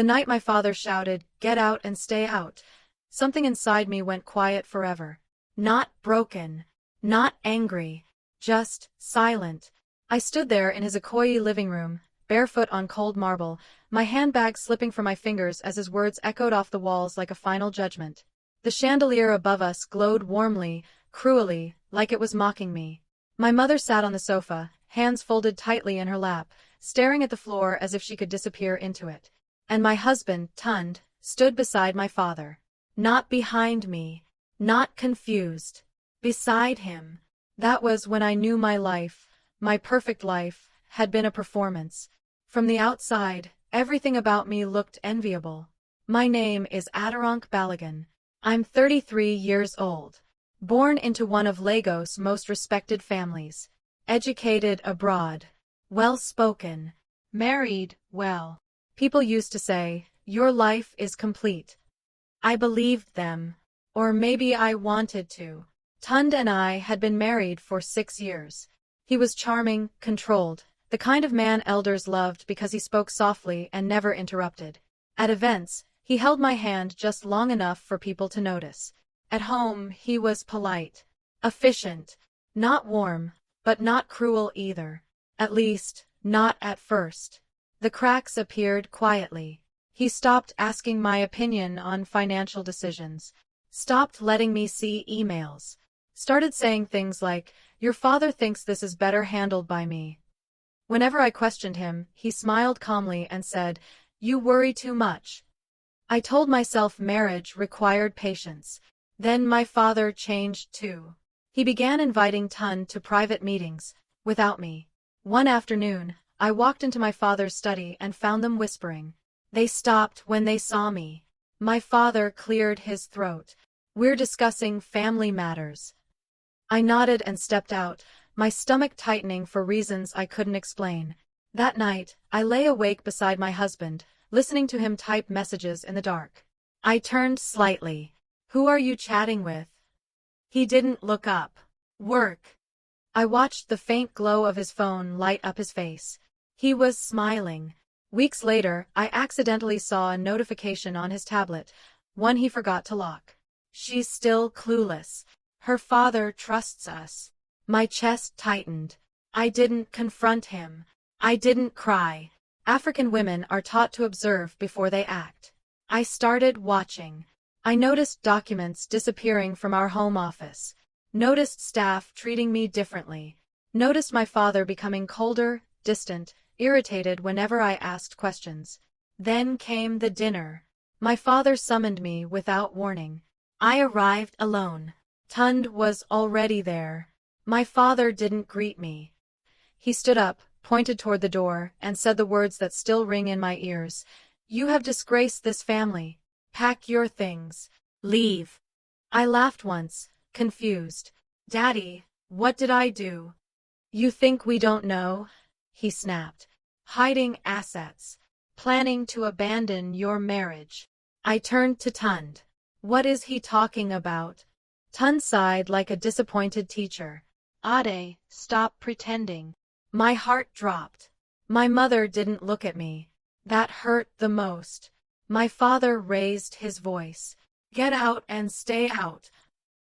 The night my father shouted, "Get out and stay out," something inside me went quiet forever. Not broken. Not angry. Just silent. I stood there in his Ikoyi living room, barefoot on cold marble, my handbag slipping from my fingers as his words echoed off the walls like a final judgment. The chandelier above us glowed warmly, cruelly, like it was mocking me. My mother sat on the sofa, hands folded tightly in her lap, staring at the floor as if she could disappear into it. And my husband, Tund, stood beside my father. Not behind me. Not confused. Beside him. That was when I knew my life, my perfect life, had been a performance. From the outside, everything about me looked enviable. My name is Adironk Balagan. I'm 33 years old. Born into one of Lagos' most respected families. Educated abroad. Well-spoken. Married well. People used to say, "Your life is complete." I believed them. Or maybe I wanted to. Tund and I had been married for 6 years. He was charming, controlled, the kind of man elders loved because he spoke softly and never interrupted. At events, he held my hand just long enough for people to notice. At home, he was polite. Efficient. Not warm, but not cruel either. At least, not at first. The cracks appeared quietly. He stopped asking my opinion on financial decisions. Stopped letting me see emails. Started saying things like, "Your father thinks this is better handled by me." Whenever I questioned him, he smiled calmly and said, "You worry too much." I told myself marriage required patience. Then my father changed too. He began inviting Tund to private meetings, without me. One afternoon, I walked into my father's study and found them whispering. They stopped when they saw me. My father cleared his throat. "We're discussing family matters." I nodded and stepped out, my stomach tightening for reasons I couldn't explain. That night, I lay awake beside my husband, listening to him type messages in the dark. I turned slightly. "Who are you chatting with?" He didn't look up. "Work." I watched the faint glow of his phone light up his face. He was smiling. Weeks later, I accidentally saw a notification on his tablet, one he forgot to lock. "She's still clueless. Her father trusts us." My chest tightened. I didn't confront him. I didn't cry. African women are taught to observe before they act. I started watching. I noticed documents disappearing from our home office. Noticed staff treating me differently. Noticed my father becoming colder, distant, irritated whenever I asked questions. Then came the dinner. My father summoned me without warning. I arrived alone. Tund was already there. My father didn't greet me. He stood up, pointed toward the door, and said the words that still ring in my ears. "You have disgraced this family. Pack your things. Leave." I laughed once, confused. "Daddy, what did I do?" "You think we don't know?" he snapped. "Hiding assets. Planning to abandon your marriage." I turned to Tund. "What is he talking about?" Tund sighed like a disappointed teacher. "Ade, stop pretending." My heart dropped. My mother didn't look at me. That hurt the most. My father raised his voice. "Get out and stay out."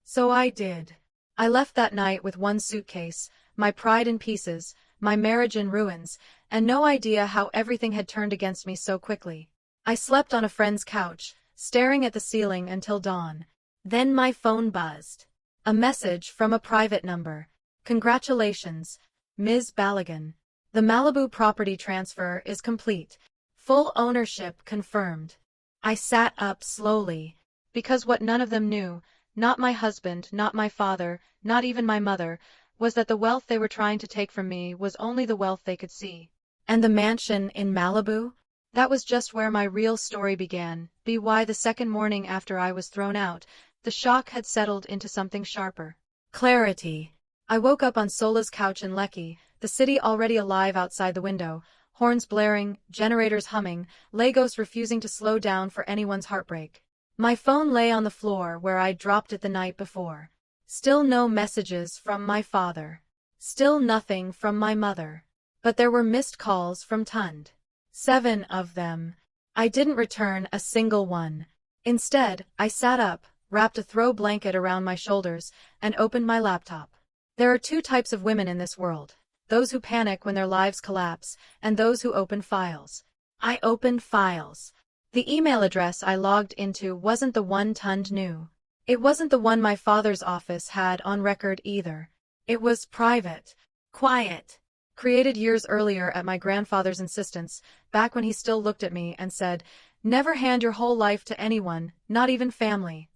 So I did. I left that night with one suitcase, my pride in pieces, my marriage in ruins, and no idea how everything had turned against me so quickly. I slept on a friend's couch, staring at the ceiling until dawn. Then my phone buzzed. A message from a private number. "Congratulations, Ms. Balagan. The Malibu property transfer is complete. Full ownership confirmed." I sat up slowly. Because what none of them knew, not my husband, not my father, not even my mother, was that the wealth they were trying to take from me was only the wealth they could see. And the mansion in Malibu? That was just where my real story began. Why the second morning after I was thrown out, the shock had settled into something sharper. Clarity. I woke up on Sola's couch in Lekki, the city already alive outside the window, horns blaring, generators humming, Lagos refusing to slow down for anyone's heartbreak. My phone lay on the floor where I'd dropped it the night before. Still no messages from my father. Still nothing from my mother. But there were missed calls from Tund. 7 of them. I didn't return a single one. Instead, I sat up, wrapped a throw blanket around my shoulders, and opened my laptop. There are two types of women in this world: those who panic when their lives collapse, and those who open files. I opened files. The email address I logged into wasn't the one Tund knew. It wasn't the one my father's office had on record either. It was private, quiet, created years earlier at my grandfather's insistence, back when he still looked at me and said, "Never hand your whole life to anyone, not even family."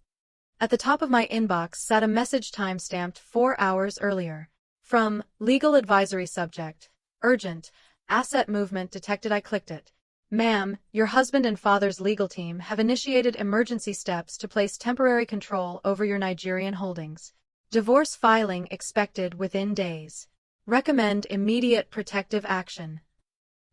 At the top of my inbox sat a message time-stamped 4 hours earlier. From legal advisory subject, urgent, asset movement detected. I clicked it. "Ma'am, your husband and father's legal team have initiated emergency steps to place temporary control over your Nigerian holdings. Divorce filing expected within days. Recommend immediate protective action."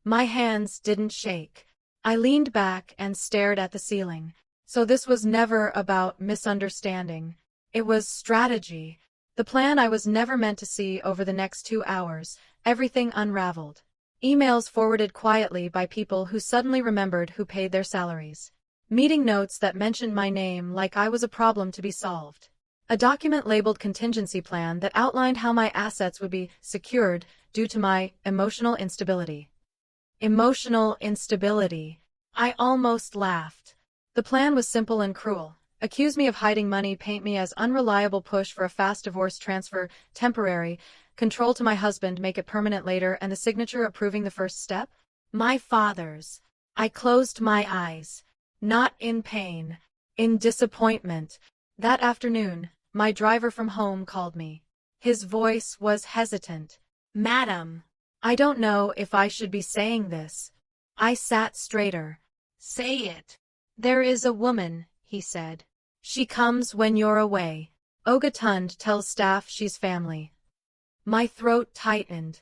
My hands didn't shake. I leaned back and stared at the ceiling. So this was never about misunderstanding. It was strategy. The plan I was never meant to see. Over the next 2 hours, everything unraveled. Emails forwarded quietly by people who suddenly remembered who paid their salaries. Meeting notes that mentioned my name like I was a problem to be solved. A document labeled contingency plan that outlined how my assets would be secured due to my emotional instability. Emotional instability. I almost laughed. The plan was simple and cruel. Accuse me of hiding money, paint me as unreliable, push for a fast divorce, transfer, temporary, control to my husband, make it permanent later, and the signature approving the first step? My father's. I closed my eyes. Not in pain. In disappointment. That afternoon, my driver from home called me. His voice was hesitant. "Madam, I don't know if I should be saying this." I sat straighter. "Say it." "There is a woman," he said. "She comes when you're away. Oga Tund tells staff she's family." My throat tightened.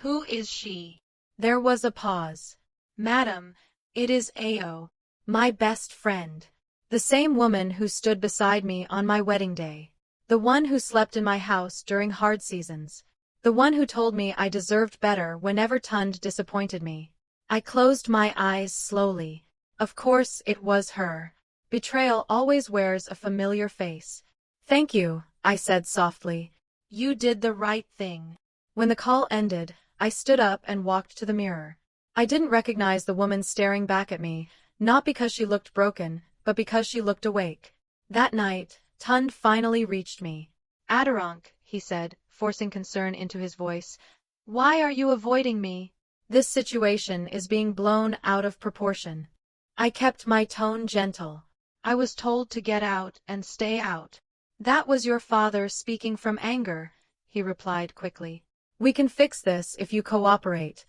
"Who is she?" There was a pause. "Madam, it is Ao, my best friend. The same woman who stood beside me on my wedding day. The one who slept in my house during hard seasons. The one who told me I deserved better whenever Tund disappointed me." I closed my eyes slowly. Of course it was her. Betrayal always wears a familiar face. "Thank you," I said softly. "You did the right thing." When the call ended, I stood up and walked to the mirror. I didn't recognize the woman staring back at me, not because she looked broken, but because she looked awake. That night, Tund finally reached me. "Adironk," he said, forcing concern into his voice. "Why are you avoiding me? This situation is being blown out of proportion." I kept my tone gentle. "I was told to get out and stay out." "That was your father speaking from anger," he replied quickly. "We can fix this if you cooperate."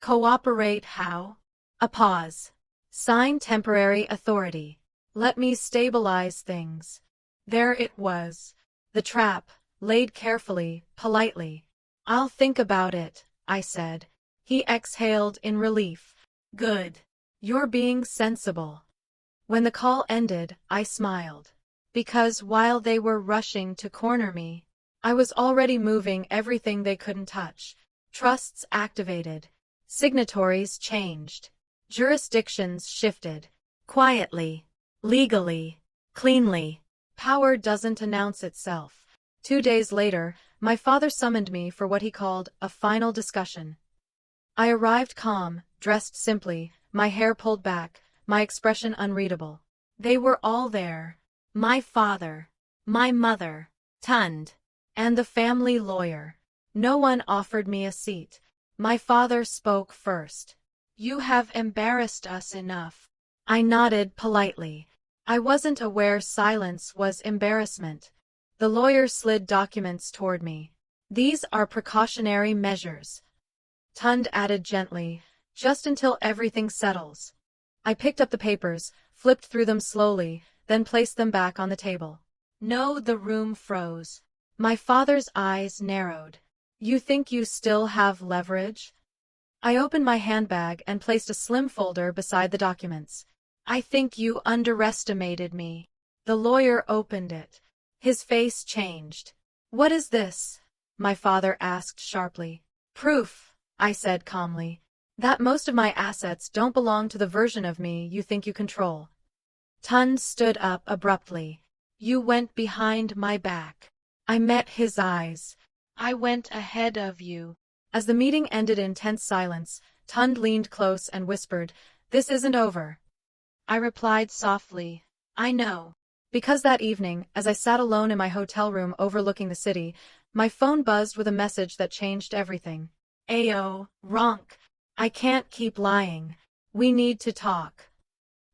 "Cooperate how?" A pause. "Sign temporary authority. Let me stabilize things." There it was. The trap, laid carefully, politely. "I'll think about it," I said. He exhaled in relief. "Good. You're being sensible." When the call ended, I smiled. Because while they were rushing to corner me, I was already moving everything they couldn't touch. Trusts activated. Signatories changed. Jurisdictions shifted. Quietly. Legally. Cleanly. Power doesn't announce itself. 2 days later, my father summoned me for what he called a final discussion. I arrived calm, dressed simply, my hair pulled back, my expression unreadable. They were all there. My father, my mother, Tund, and the family lawyer. No one offered me a seat. My father spoke first. "You have embarrassed us enough." I nodded politely. I wasn't aware silence was embarrassment. The lawyer slid documents toward me. "These are precautionary measures," Tund added gently, "just until everything settles." I picked up the papers, flipped through them slowly, then placed them back on the table. No, the room froze. My father's eyes narrowed. "You think you still have leverage?" I opened my handbag and placed a slim folder beside the documents. "I think you underestimated me." The lawyer opened it. His face changed. "What is this?" my father asked sharply. "Proof," I said calmly. That most of my assets don't belong to the version of me you think you control. Tund stood up abruptly. You went behind my back. I met his eyes. I went ahead of you. As the meeting ended in tense silence, Tund leaned close and whispered, "This isn't over." I replied softly, "I know." Because that evening, as I sat alone in my hotel room overlooking the city, my phone buzzed with a message that changed everything. "Ayo, Ronk. I can't keep lying. We need to talk."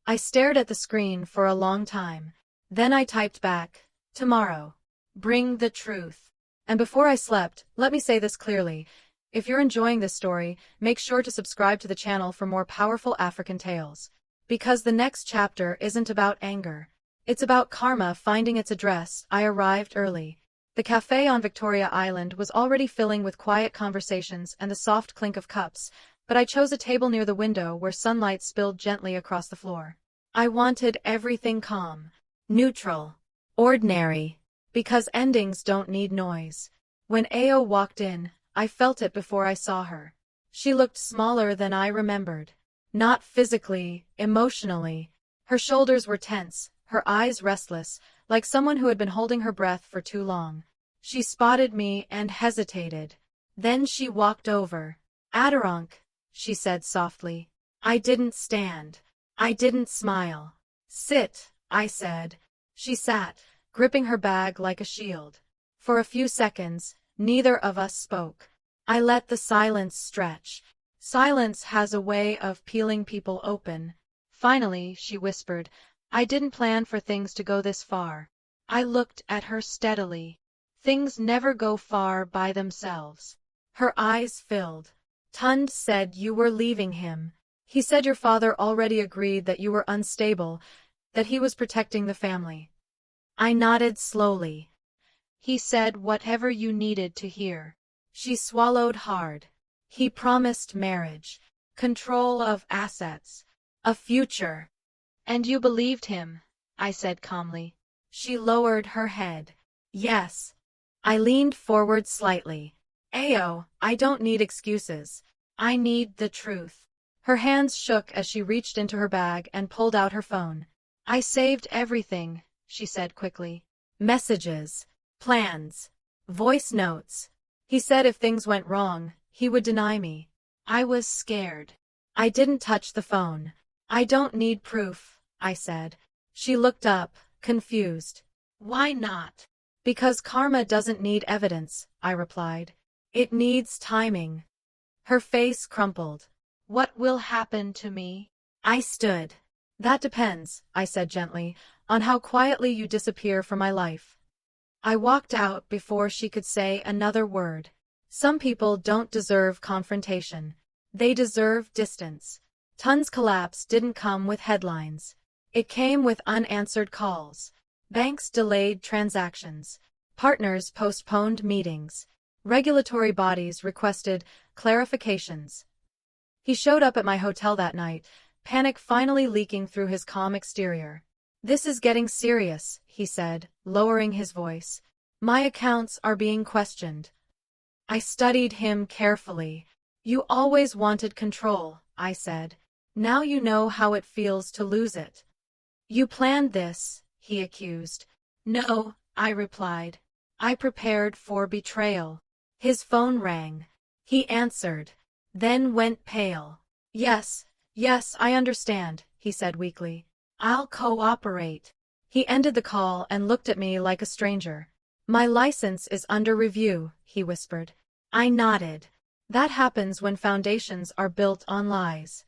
I stared at the screen for a long time. Then I typed back, "Tomorrow. Bring the truth." And before I slept, let me say this clearly. If you're enjoying this story, make sure to subscribe to the channel for more powerful African tales. Because the next chapter isn't about anger. It's about karma finding its address. I arrived early. The cafe on Victoria Island was already filling with quiet conversations and the soft clink of cups, but I chose a table near the window where sunlight spilled gently across the floor. I wanted everything calm, neutral, ordinary, because endings don't need noise. When Ao walked in, I felt it before I saw her. She looked smaller than I remembered. Not physically, emotionally. Her shoulders were tense, her eyes restless, like someone who had been holding her breath for too long. She spotted me and hesitated. Then she walked over. "Adirronk," she said softly. I didn't stand. I didn't smile. "Sit," I said. She sat, gripping her bag like a shield. For a few seconds, neither of us spoke. I let the silence stretch. Silence has a way of peeling people open. Finally, she whispered, "I didn't plan for things to go this far." I looked at her steadily. Things never go far by themselves. Her eyes filled. "Tund said you were leaving him. He said your father already agreed that you were unstable, that he was protecting the family." I nodded slowly. "He said whatever you needed to hear." She swallowed hard. "He promised marriage, control of assets, a future." "And you believed him," I said calmly. She lowered her head. "Yes." I leaned forward slightly. "Ao, I don't need excuses. I need the truth." Her hands shook as she reached into her bag and pulled out her phone. "I saved everything," she said quickly. "Messages, plans, voice notes." He said if things went wrong, he would deny me. I was scared. I didn't touch the phone. "I don't need proof," I said. She looked up, confused. "Why not?" "Because karma doesn't need evidence," I replied. "It needs timing." Her face crumpled. "What will happen to me?" I stood. "That depends," I said gently, "on how quietly you disappear from my life." I walked out before she could say another word. Some people don't deserve confrontation. They deserve distance. Tund's collapse didn't come with headlines. It came with unanswered calls. Banks delayed transactions. Partners postponed meetings. Regulatory bodies requested clarifications. He showed up at my hotel that night, panic finally leaking through his calm exterior. "This is getting serious," he said, lowering his voice. "My accounts are being questioned." I studied him carefully. "You always wanted control," I said. "Now you know how it feels to lose it." "You planned this," he accused. "No," I replied. "I prepared for betrayal." His phone rang. He answered, then went pale. Yes, I understand," he said weakly. "I'll cooperate." He ended the call and looked at me like a stranger. "My license is under review," he whispered. I nodded. That happens when foundations are built on lies.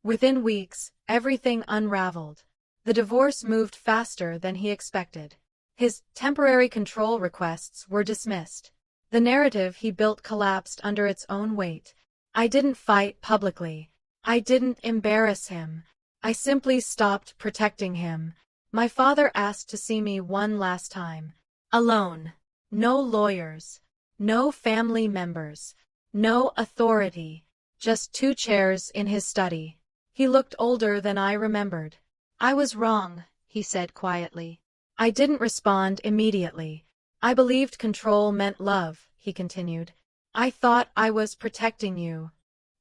Within weeks, everything unraveled. The divorce moved faster than he expected. His temporary control requests were dismissed. The narrative he built collapsed under its own weight. I didn't fight publicly. I didn't embarrass him. I simply stopped protecting him. My father asked to see me one last time. Alone. No lawyers. No family members. No authority. Just 2 chairs in his study. He looked older than I remembered. "I was wrong," he said quietly. I didn't respond immediately. "I believed control meant love," he continued. "I thought I was protecting you."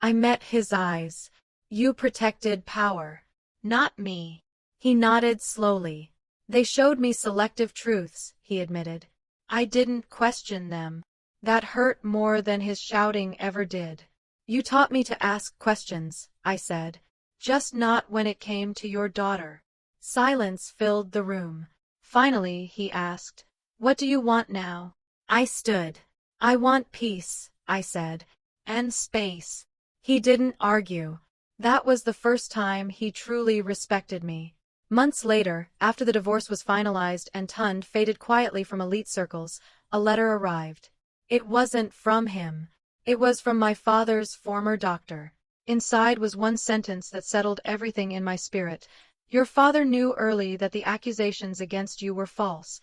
I met his eyes. You protected power. Not me. He nodded slowly. They showed me selective truths, he admitted. I didn't question them. That hurt more than his shouting ever did. You taught me to ask questions, I said. Just not when it came to your daughter. Silence filled the room. Finally, he asked, "What do you want now?" I stood. "I want peace," I said. "And space." He didn't argue. That was the first time he truly respected me. Months later, after the divorce was finalized and Tund faded quietly from elite circles, a letter arrived. It wasn't from him. It was from my father's former doctor. Inside was one sentence that settled everything in my spirit. Your father knew early that the accusations against you were false.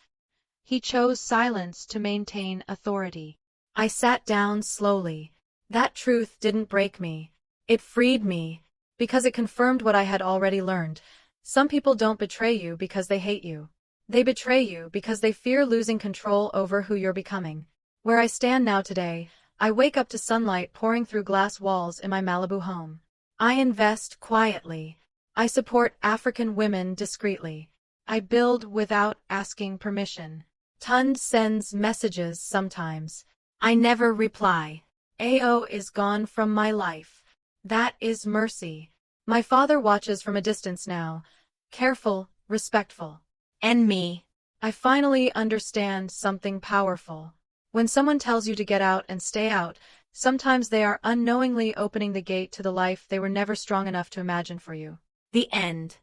He chose silence to maintain authority. I sat down slowly. That truth didn't break me. It freed me, because it confirmed what I had already learned. Some people don't betray you because they hate you. They betray you because they fear losing control over who you're becoming. Where I stand now today, I wake up to sunlight pouring through glass walls in my Malibu home. I invest quietly. I support African women discreetly. I build without asking permission. Tund sends messages sometimes. I never reply. AO is gone from my life. That is mercy. My father watches from a distance now. Careful, respectful. And me. I finally understand something powerful. When someone tells you to get out and stay out, sometimes they are unknowingly opening the gate to the life they were never strong enough to imagine for you. The end.